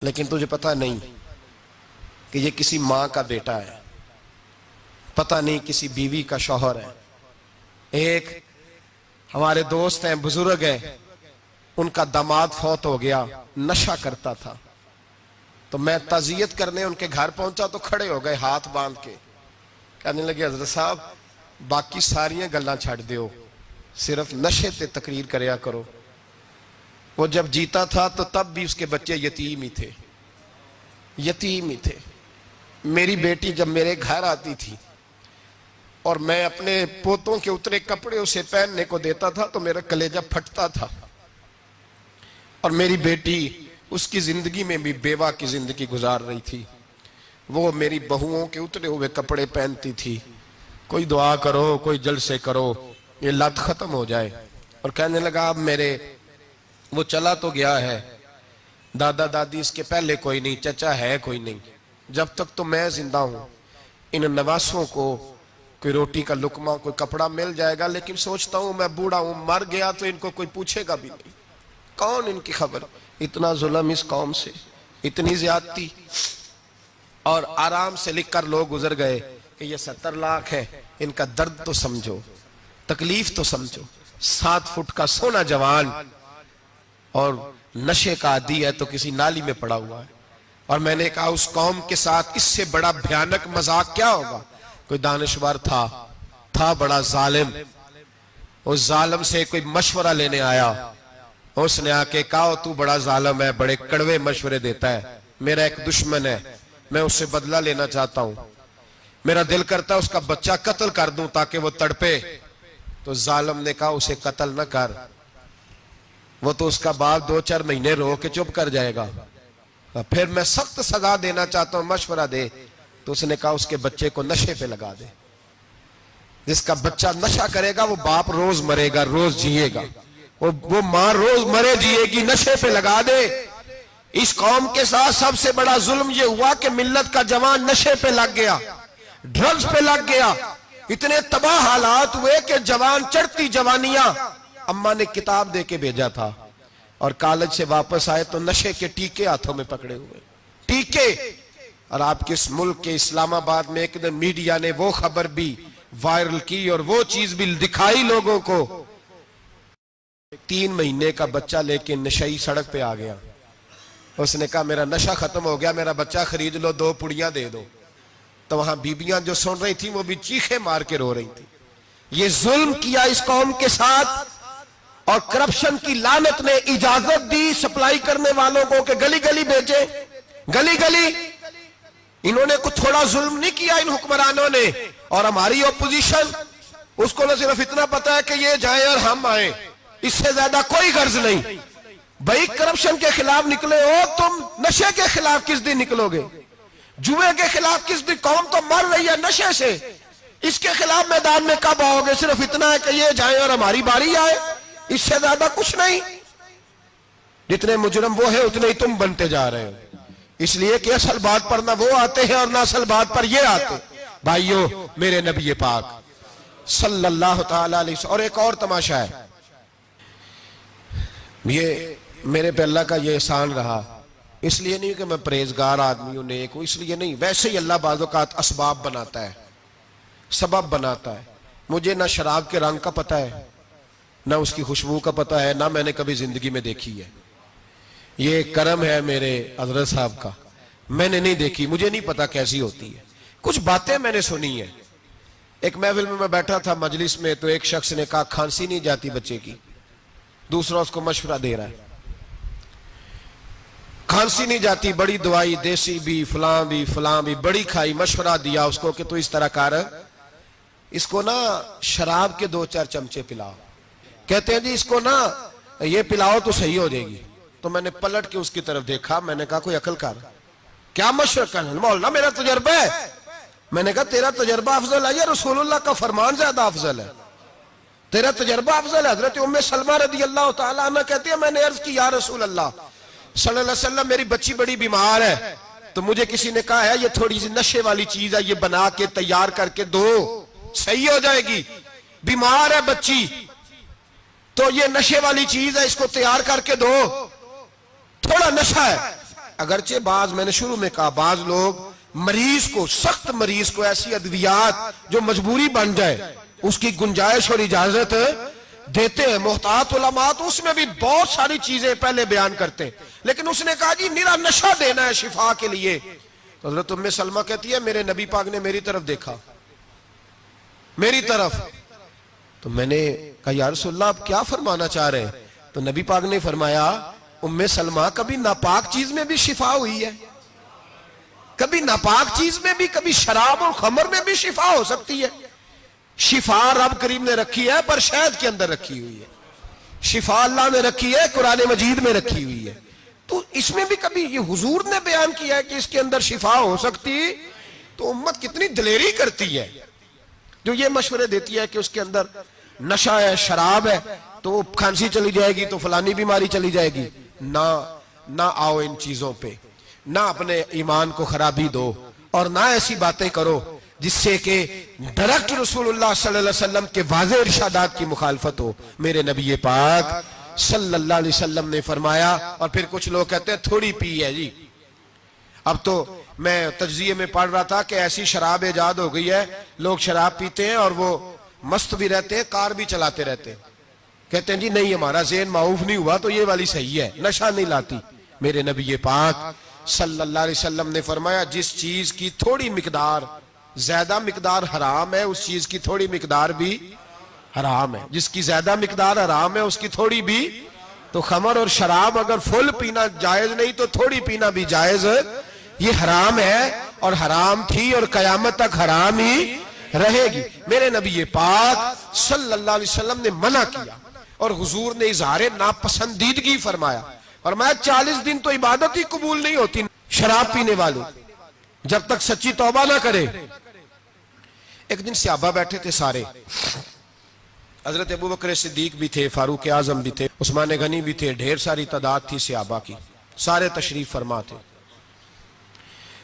لیکن تجھے پتہ نہیں کہ یہ کسی ماں کا بیٹا ہے، پتہ نہیں کسی بیوی کا شوہر ہے۔ ایک ہمارے دوست ہیں، بزرگ ہیں، ان کا داماد فوت ہو گیا، نشہ کرتا تھا، تو میں تعزیت کرنے ان کے گھر پہنچا تو کھڑے ہو گئے ہاتھ باندھ کے، کہنے لگے حضرت صاحب باقی ساریاں گلاں چھڑ دیو، صرف نشے تے تقریر کریا کرو۔ وہ جب جیتا تھا تو تب بھی اس کے بچے یتیم ہی تھے، یتیم ہی تھے۔ میری بیٹی جب میرے گھر آتی تھی اور میں اپنے پوتوں کے اترے کپڑے اسے پہننے کو دیتا تھا تو میرا کلیجہ پھٹتا تھا، اور میری بیٹی اس کی زندگی میں بھی بیوہ کی زندگی گزار رہی تھی، وہ میری بہوؤں کے اترے ہوئے کپڑے پہنتی تھی۔ کوئی دعا کرو، کوئی جلسے کرو، یہ لت ختم ہو جائے۔ اور کہنے لگا اب میرے وہ چلا تو گیا ہے، دادا دادی اس کے پہلے کوئی نہیں، چچا ہے کوئی نہیں، جب تک تو میں زندہ ہوں ان نواسوں کو کوئی روٹی کا لقمہ، کوئی کپڑا مل جائے گا، لیکن سوچتا ہوں میں بوڑھا ہوں، مر گیا تو ان کو کوئی پوچھے گا بھی نہیں، کون ان کی خبر۔ اتنا ظلم اس قوم سے، اتنی زیادتی، اور آرام سے لکھ کر لوگ گزر گئے کہ یہ 70 لاکھ ہے، ان کا درد تو سمجھو، تکلیف تو سمجھو۔ 7 فٹ کا سونا جوان اور نشے کا عادی ہے تو کسی نالی میں پڑا ہوا ہے۔ اور میں نے کہا اس قوم کے ساتھ اس سے بڑا بھیانک مذاق کیا ہوگا؟ کوئی دانشور تھا بڑا ظالم، اس ظالم سے کوئی مشورہ لینے آیا، اس نے آ کے کہا تو بڑا ظالم ہے، بڑے کڑوے مشورے دیتا ہے، میرا ایک دشمن ہے، میں اس سے بدلہ لینا چاہتا ہوں، میرا دل کرتا ہے اس کا بچہ قتل کر دوں تاکہ وہ تڑپے۔ تو ظالم نے کہا اسے قتل نہ کر، وہ تو اس کا باپ 2-4 مہینے رو کے چپ کر جائے گا، پھر میں سخت سزا دینا چاہتا ہوں، مشورہ دے۔ تو اس نے کہا اس کے بچے کو نشے پہ لگا دے، جس کا بچہ نشہ کرے گا وہ باپ روز مرے گا، روز جیے گا، وہ ماں روز مرے جیے گی، نشے پہ لگا دے۔ اس قوم کے ساتھ سب سے بڑا ظلم یہ ہوا کہ ملت کا جوان نشے پہ لگ گیا، ڈرگز پہ لگ گیا، اتنے تباہ حالات ہوئے کہ جوان چڑھتی جوانیاں، اماں نے کتاب دے کے بھیجا تھا، اور کالج سے واپس آئے تو نشے کے ٹیکے ہاتھوں میں پکڑے ہوئے، ٹیکے۔ اور آپ کے اس ملک کے اسلام آباد میں ایک دن میڈیا نے وہ خبر بھی وائرل کی اور وہ چیز بھی دکھائی لوگوں کو، 3 مہینے کا بچہ لے کے نشئی سڑک پہ آ گیا، اس نے کہا میرا نشہ ختم ہو گیا، میرا بچہ خرید لو، 2 پڑیاں دے دو۔ تو وہاں بیبیاں جو سن رہی تھیں وہ بھی چیخے مار کے رو رہی تھیں۔ یہ ظلم کیا اس قوم کے ساتھ، اور کرپشن کی لعنت نے اجازت دی سپلائی کرنے والوں کو کہ گلی گلی بھیجے، گلی گلی۔ انہوں نے کچھ تھوڑا ظلم نہیں کیا ان حکمرانوں نے، اور ہماری اپوزیشن اس کو نہ صرف اتنا پتا ہے کہ یہ جائیں اور ہم آئیں، اس سے زیادہ کوئی غرض نہیں۔ بھائی کرپشن کے خلاف نکلے ہو تم، نشے کے خلاف کس دن نکلو گے؟ جوئے کے خلاف کس دن؟ قوم تو مر رہی ہے نشے سے، اس کے خلاف میدان میں کب آؤ گے؟ صرف اتنا ہے کہ یہ جائیں اور ہماری باری آئے، اس سے زیادہ کچھ نہیں۔ جتنے مجرم وہ ہیں اتنے ہی تم بنتے جا رہے ہو، اس لیے کہ اصل بات پر نہ وہ آتے ہیں اور نہ اصل بات پر یہ آتے۔ بھائیو، میرے نبی پاک صلی اللہ تعالی علیہ وسلم، اور ایک اور تماشا ہے، یہ میرے پہ اللہ کا یہ احسان رہا، اس لیے نہیں کہ میں پرہیزگار آدمی ہوں، نیک ہوں، اس لیے نہیں، ویسے ہی اللہ بعض اوقات اسباب بناتا ہے، سبب بناتا ہے۔ مجھے نہ شراب کے رنگ کا پتہ ہے، نہ اس کی خوشبو کا پتہ ہے، نہ میں نے کبھی زندگی میں دیکھی ہے، یہ کرم ہے میرے حضرت صاحب کا، میں نے نہیں دیکھی، مجھے نہیں پتا کیسی ہوتی ہے، کچھ باتیں میں نے سنی ہیں۔ ایک محفل میں بیٹھا تھا مجلس میں، تو ایک شخص نے کہا کھانسی نہیں جاتی بچے کی، دوسرا اس کو مشورہ دے رہا ہے، کھانسی نہیں جاتی، بڑی دوائی دیسی بھی فلاں بھی بڑی کھائی، مشورہ دیا اس کو کہ تو اس طرح کر، اس کو نا شراب کے 2-4 چمچے پلاؤ، کہتے ہیں جی اس کو نا یہ پلاؤ تو صحیح ہو جائے گی۔ تو میں نے پلٹ کے اس کی طرف دیکھا، میں نے کہا کوئی عقل کر، کیا مشورہ کرنا؟ مولانا میرا تجربہ ہے۔ میں نے کہا تیرا تجربہ افضل ہے یا رسول اللہ کا فرمان زیادہ افضل ہے؟ تیرا تجربہ افضل ہے۔ حضرت ام سلمہ رضی اللہ تعالیٰ عنہ کہتی ہے میں نے عرض کی یا رسول اللہ صلی اللہ علیہ وسلم میری بچی بڑی بیمار ہے، تو مجھے کسی نے کہا ہے یہ تھوڑی سی نشے والی چیز ہے، یہ بنا کے تیار کر کے دو، صحیح ہو جائے گی، بیمار ہے بچی تو یہ نشے والی چیز ہے، اس کو تیار کر کے دو، تھوڑا نشہ ہے۔ اگرچہ بعض میں نے شروع میں کہا بعض لوگ مریض کو سخت مریض کو ایسی ادویات جو مجبوری بن جائے اس کی گنجائش اور اجازت دیتے ہیں. محتاط علماء تو اس میں بھی بہت ساری چیزیں پہلے بیان کرتے ہیں, لیکن اس نے کہا جی نرا نشہ دینا ہے شفا کے لیے. تو حضرت ام سلمہ کہتی ہے میرے نبی پاک نے میری طرف دیکھا, میری طرف, تو میں نے کہا یا رسول اللہ آپ کیا فرمانا چاہ رہے ہیں؟ تو نبی پاک نے فرمایا ام سلمہ کبھی ناپاک چیز میں بھی شفا ہوئی ہے, کبھی ناپاک چیز میں بھی, کبھی شراب اور خمر میں بھی شفا ہو سکتی ہے. شفا رب کریم نے رکھی ہے پر شہد کے اندر رکھی ہوئی ہے, شفا اللہ نے رکھی ہے قرآن مجید میں رکھی ہوئی ہے. تو اس میں بھی کبھی یہ حضور نے بیان کیا ہے کہ اس کے اندر شفا ہو سکتی, تو امت کتنی دلیری کرتی ہے جو یہ مشورے دیتی ہے کہ اس کے اندر نشہ ہے, شراب ہے, تو کھانسی چلی جائے گی تو فلانی بیماری چلی جائے گی. نہ آؤ ان چیزوں پہ, نہ اپنے ایمان کو خرابی دو, اور نہ ایسی باتیں کرو جس سے کہ ڈائریکٹ رسول اللہ صلی اللہ علیہ وسلم کے واضح ارشادات کی مخالفت ہو. میرے نبی پاک صلی اللہ علیہ وسلم نے فرمایا, اور پھر کچھ لوگ کہتے ہیں تھوڑی پی ہے جی. اب تو میں تجزیے میں پڑھ رہا تھا کہ ایسی شراب ایجاد ہو گئی ہے, لوگ شراب پیتے ہیں اور وہ مست بھی رہتے ہیں, کار بھی چلاتے رہتے ہیں, کہتے ہیں جی نہیں ہمارا ذہن معاف نہیں ہوا تو یہ والی صحیح ہے, نشہ نہیں لاتی. میرے نبی پاک صلی اللہ علیہ وسلم نے فرمایا جس چیز کی تھوڑی مقدار, زیادہ مقدار حرام ہے اس چیز کی تھوڑی مقدار بھی حرام ہے. جس کی زیادہ مقدار حرام ہے اس کی تھوڑی بھی. تو خمر اور شراب اگر فل پینا جائز نہیں تو تھوڑی پینا بھی جائز, یہ حرام ہے اور حرام تھی اور قیامت تک حرام ہی رہے گی. میرے نبی پاک صلی اللہ علیہ وسلم نے منع کیا اور حضور نے اظہار ناپسندیدگی فرمایا, فرمایا 40 دن تو عبادت ہی قبول نہیں ہوتی شراب پینے والے جب تک سچی توبہ نہ کرے. ایک دن صحابہ بیٹھے تھے سارے, حضرت ابوبکر صدیق بھی تھے, فاروق اعظم بھی تھے, عثمان غنی بھی تھے, ڈھیر ساری تعداد تھی صحابہ کی, سارے تشریف فرما تھے.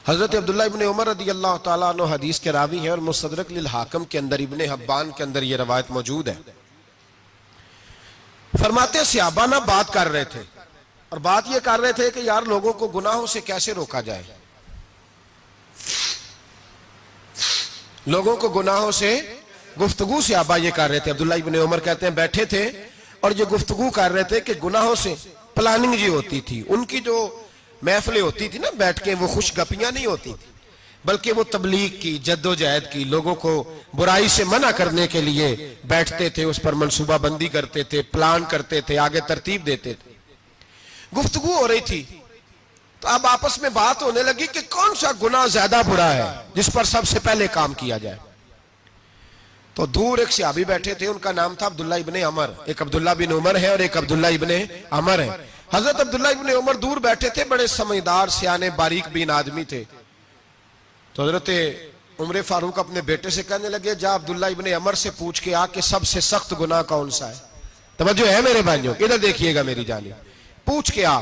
حضرت عبداللہ ابن عمر رضی اللہ تعالیٰ عنہ حدیث کے راوی ہیں اور مستدرک للحاکم کے اندر, ابن حبان کے اندر یہ روایت موجود ہے. فرماتے صحابہ نہ بات کر رہے تھے, اور بات یہ کر رہے تھے کہ یار لوگوں کو گناہوں سے کیسے روکا جائے, لوگوں کو گناہوں سے گفتگو صحابہ یہ کر رہے تھے. عبداللہ ابن عمر کہتے ہیں بیٹھے تھے اور یہ گفتگو کر رہے تھے کہ گناہوں سے پلاننگ جی ہوتی تھی, ان کی جو محفلیں ہوتی تھی نا بیٹھ کے, وہ خوش گپیاں نہیں ہوتی تھی بلکہ وہ تبلیغ کی, جد و جہد کی, لوگوں کو برائی سے منع کرنے کے لیے بیٹھتے تھے, اس پر منصوبہ بندی کرتے تھے, پلان کرتے تھے, آگے ترتیب دیتے تھے. گفتگو ہو رہی تھی تو اب آپس میں بات ہونے لگی کہ کون سا گناہ زیادہ برا ہے جس پر سب سے پہلے کام کیا جائے. تو دور ایک صحابی بیٹھے تھے, ان کا نام تھا عبداللہ ابن عمر. ایک عبداللہ بن عمر ہے اور ایک عبداللہ ابن عمر ہے. حضرت عبداللہ ابن عمر دور بیٹھے تھے, بڑے سمجھدار سیانے باریک بین آدمی تھے. تو حضرت عمر فاروق اپنے بیٹے سے کہنے لگے جا عبداللہ ابن عمر سے پوچھ کے آ کہ سب سے سخت گناہ کون سا ہے. توجہ ہے میرے بھائیوں, ادھر دیکھیے گا میری جانب, پوچھ کے آ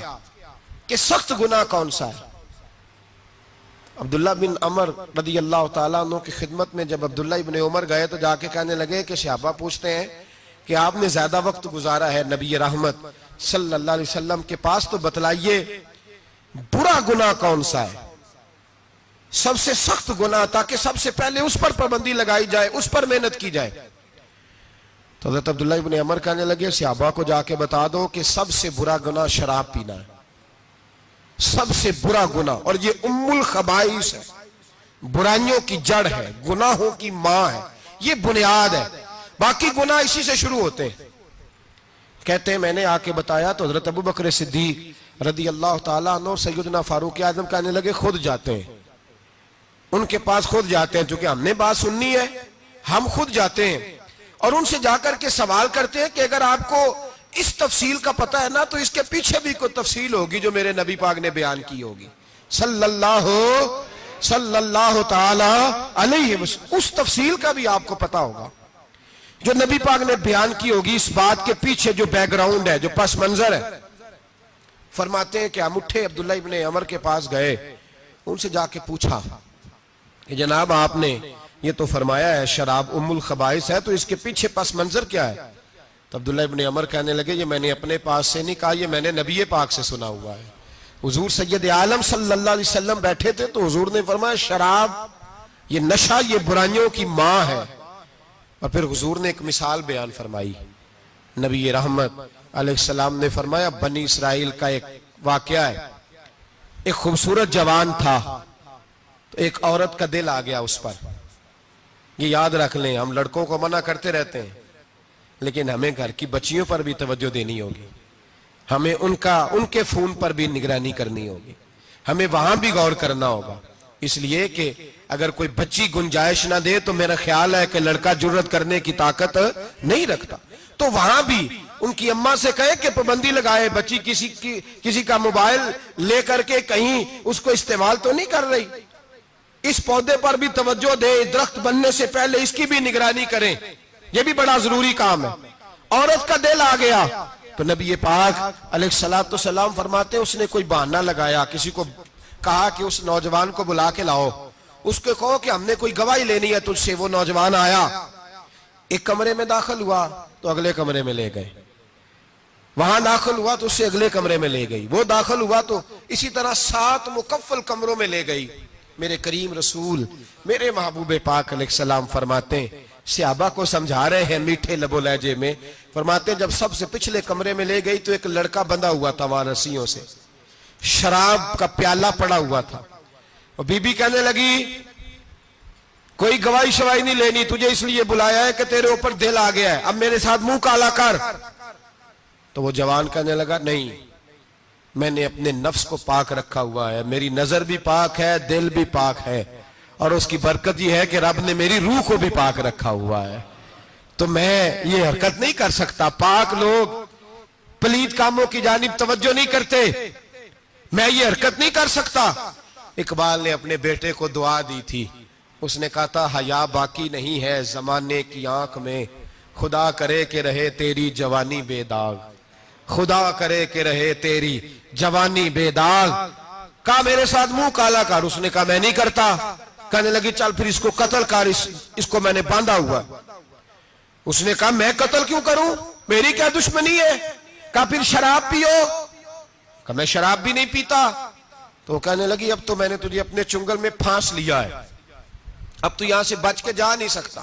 کہ سخت گناہ کون سا ہے. عبداللہ بن عمر رضی اللہ تعالیٰ عنہ کی خدمت میں جب عبداللہ ابن عمر گئے تو جا کے کہنے لگے کہ صحابہ پوچھتے ہیں کہ آپ نے زیادہ وقت گزارا ہے نبی رحمت صلی اللہ علیہ وسلم کے پاس, تو بتلائیے برا گناہ کون سا ہے, سب سے سخت گناہ, تاکہ سب سے پہلے اس پر پابندی لگائی جائے, اس پر محنت کی جائے. تو حضرت عبداللہ ابن عمر کہنے لگے صحابہ کو جا کے بتا دو کہ سب سے برا گناہ شراب پینا ہے, سب سے برا گناہ, اور یہ ام الخبائث ہے, برائیوں کی جڑ ہے, گناہوں کی ماں ہے, یہ بنیاد ہے, باقی گناہ اسی سے شروع ہوتے ہیں. کہتے ہیں میں نے آ کے بتایا تو حضرت ابوبکر صدیق رضی اللہ تعالیٰ عنہ سیدنا فاروق اعظم کہنے لگے خود جاتے ہیں, ان کے پاس خود جاتے ہیں, چونکہ ہم نے بات سننی ہے ہم خود جاتے ہیں اور ان سے جا کر کے سوال کرتے ہیں کہ اگر آپ کو اس تفصیل کا پتہ ہے نا تو اس کے پیچھے بھی کوئی تفصیل ہوگی جو میرے نبی پاک نے بیان کی ہوگی صلی اللہ تعالی علیہ وسلم, اس تفصیل کا بھی آپ کو پتہ ہوگا جو نبی پاک نے بیان کی ہوگی, اس بات کے پیچھے جو بیک گراؤنڈ ہے, جو پس منظر ہے. فرماتے ہیں کہ ہم اٹھے, عبداللہ ابن عمر کے پاس گئے, ان سے جا کے پوچھا کہ جناب آپ نے یہ تو فرمایا ہے شراب ام الخبائث ہے, تو اس کے پیچھے پس منظر کیا ہے؟ تو عبداللہ ابن عمر کہنے لگے یہ میں نے اپنے پاس سے نہیں کہا, یہ میں نے نبی پاک سے سنا ہوا ہے حضور سید عالم صلی اللہ علیہ وسلم بیٹھے تھے تو حضور نے فرمایا شراب یہ نشہ یہ برائیوں کی ماں ہے. اور پھر حضور نے ایک مثال بیان فرمائی. نبی رحمت علیہ السلام نے فرمایا بنی اسرائیل کا ایک واقعہ ہے. ایک خوبصورت جوان تھا تو ایک عورت کا دل آ گیا اس پر. یہ یاد رکھ لیں, ہم لڑکوں کو منع کرتے رہتے ہیں لیکن ہمیں گھر کی بچیوں پر بھی توجہ دینی ہوگی, ہمیں ان کے فون پر بھی نگرانی کرنی ہوگی, ہمیں وہاں بھی غور کرنا ہوگا. اس لیے کہ اگر کوئی بچی گنجائش نہ دے تو میرا خیال ہے کہ لڑکا جرت کرنے کی طاقت نہیں رکھتا. تو وہاں بھی ان کی اماں سے کہے کہ پابندی لگائے, بچی کسی کا موبائل لے کر کے کہیں اس کو استعمال تو نہیں کر رہی, اس پودے پر بھی توجہ دے, درخت بننے سے پہلے اس کی بھی نگرانی کریں, یہ بھی بڑا ضروری کام ہے. عورت کا دل آ گیا تو نبی پاک علیہ الصلوۃ والسلام فرماتے اس نے کوئی بہانہ لگایا, کسی کو کہا کہ اس نوجوان کو بلا کے لاؤ, اس کو کہو کہ ہم نے کوئی گواہی لینی ہے تجھ سے. وہ نوجوان آیا, ایک کمرے میں داخل ہوا تو اگلے کمرے میں لے گئے, وہاں داخل ہوا تو اس سے اگلے کمرے میں لے گئی, وہ داخل ہوا تو اسی طرح 7 مکفل کمروں میں لے گئی. میرے کریم رسول میرے محبوب پاک علیہ السلام فرماتے ہیں, صحابہ کو سمجھا رہے ہیں میٹھے لب و لہجے میں, فرماتے ہیں جب سب سے پچھلے کمرے میں لے گئی تو ایک لڑکا بندھا ہوا تھا وہاں رسیوں سے, شراب کا پیالہ پڑا ہوا تھا. اور بی بی کہنے لگی کوئی گواہی شواہی نہیں لینی, تجھے اس لیے بلایا ہے کہ تیرے اوپر دل آ گیا ہے, اب میرے ساتھ منہ کالا کر. تو وہ جوان کہنے لگا نہیں, میں نے اپنے نفس کو پاک رکھا ہوا ہے, میری نظر بھی پاک ہے, دل بھی پاک ہے, اور اس کی برکت یہ ہے کہ رب نے میری روح کو بھی پاک رکھا ہوا ہے, تو میں یہ حرکت نہیں کر سکتا. پاک لوگ پلید کاموں کی جانب توجہ نہیں کرتے, میں یہ حرکت نہیں کر سکتا. اقبال نے اپنے بیٹے کو دعا دی تھی, اس نے کہا تھا حیا باقی نہیں ہے زمانے کی آنکھ میں, خدا کرے کہ رہے تیری جوانی بے داغ, خدا کرے کہ رہے تیری جوانی بے داغ. کہا میرے ساتھ منہ کالا کر, اس نے کہا میں نہیں کرتا. کہنے لگی چل پھر اس کو قتل کر, اس کو میں نے باندھا ہوا. اس نے کہا میں قتل کیوں کروں, میری کیا دشمنی ہے. کہا پھر شراب پیو, کہا میں شراب بھی نہیں پیتا. تو کہنے لگی اب تو میں نے تجھے اپنے چنگل میں پھانس لیا ہے, اب تو یہاں سے بچ کے جا نہیں سکتا,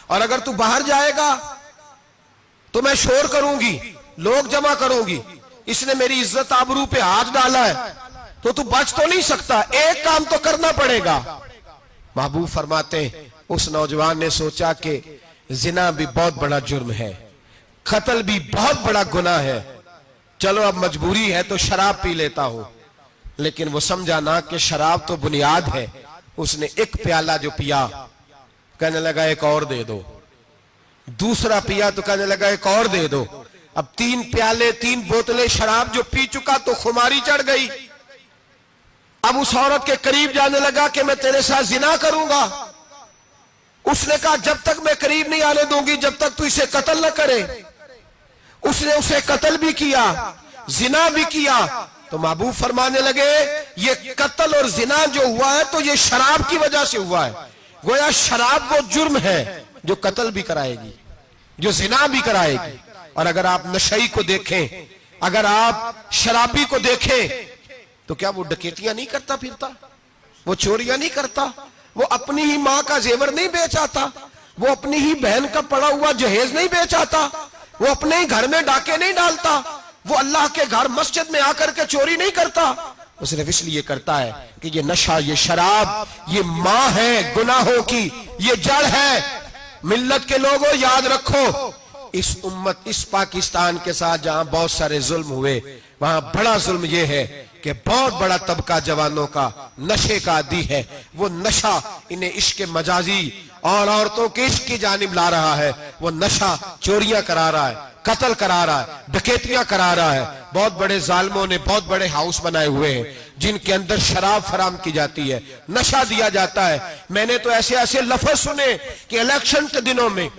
اور اگر تو باہر جائے گا تو میں شور کروں گی, لوگ جمع کروں گی, اس نے میری عزت آبرو پہ ہاتھ ڈالا ہے, تو بچ تو نہیں سکتا, ایک کام تو کرنا پڑے گا. محبوب فرماتے ہیں اس نوجوان نے سوچا کہ زنا بھی بہت بڑا جرم ہے, قتل بھی بہت بڑا گناہ ہے, چلو اب مجبوری ہے تو شراب پی لیتا ہوں. لیکن وہ سمجھا نہ کہ شراب تو بنیاد ہے. اس نے ایک پیالہ جو پیا, کہنے لگا ایک اور دے دو, دوسرا پیا تو کہنے لگا ایک اور دے دو. اب 3 پیالے 3 بوتلیں شراب جو پی چکا تو خماری چڑھ گئی. اب اس عورت کے قریب جانے لگا کہ میں تیرے ساتھ زنا کروں گا. اس نے کہا جب تک میں قریب نہیں آنے دوں گی جب تک تو اسے قتل نہ کرے. اس نے اسے قتل بھی کیا, زنا بھی کیا. تو محبوب فرمانے لگے یہ قتل اور زنا جو ہوا ہے تو یہ شراب کی وجہ سے ہوا ہے. گویا شراب وہ جرم ہے جو قتل بھی کرائے گی, جو زنا بھی کرائے گی. اور اگر آپ نشئی کو دیکھیں, اگر آپ شرابی کو دیکھیں تو کیا وہ ڈکیتیاں نہیں کرتا پھرتا, وہ چوریاں نہیں کرتا, وہ اپنی ہی ماں کا زیور نہیں بیچ آتا, وہ اپنی ہی بہن کا پڑا ہوا جہیز نہیں بیچ آتا, وہ اپنے ہی گھر میں ڈاکے نہیں ڈالتا, وہ اللہ کے گھر مسجد میں آ کر کے چوری نہیں کرتا. وہ صرف اس لیے کرتا ہے کہ یہ نشہ, یہ شراب, یہ ماں ہے گناہوں کی, یہ جڑ ہے. ملت کے لوگوں یاد رکھو, اس امت اس پاکستان کے ساتھ جہاں بہت سارے ظلم ہوئے, وہاں بڑا ظلم یہ ہے کہ بہت بڑا طبقہ جوانوں کا نشے کا عادی ہے. وہ نشہ انہیں عشق مجازی اور عورتوں کے عشق کی جانب لا رہا ہے. وہ نشہ چوریاں کرا رہا ہے, قتل کرا رہا ہے, ڈکیتیاں کرا رہا ہے. بہت بڑے ظالموں نے بہت بڑے ہاؤس بنائے ہوئے ہیں جن کے اندر شراب فراہم کی جاتی ہے, نشہ دیا جاتا ہے. میں نے تو ایسے ایسے لفظ سنے کہ الیکشن کے دنوں میں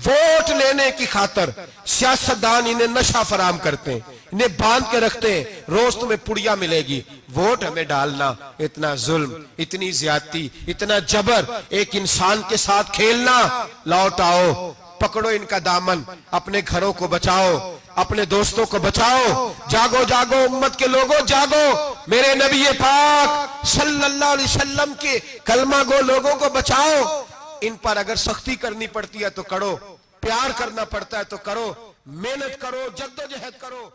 ووٹ لینے کی خاطر سیاستدان انہیں نشہ فراہم کرتے ہیں, انہیں باندھ کے رکھتے ہیں, روز تمہیں پڑیا ملے گی, ووٹ ہمیں ڈالنا. اتنا ظلم, اتنی زیادتی, اتنا جبر, ایک انسان کے ساتھ کھیلنا. لوٹ آؤ, پکڑو ان کا دامن, اپنے گھروں کو بچاؤ. اپنے دوستوں کو بچاؤ. جاگو جاگو امت کے لوگوں جاگو. میرے نبی پاک صلی اللہ علیہ وسلم کے کلمہ گو لوگوں کو بچاؤ. ان پر اگر سختی کرنی پڑتی ہے تو کرو, پیار کرنا پڑتا ہے تو کرو, محنت کرو, جدوجہد کرو.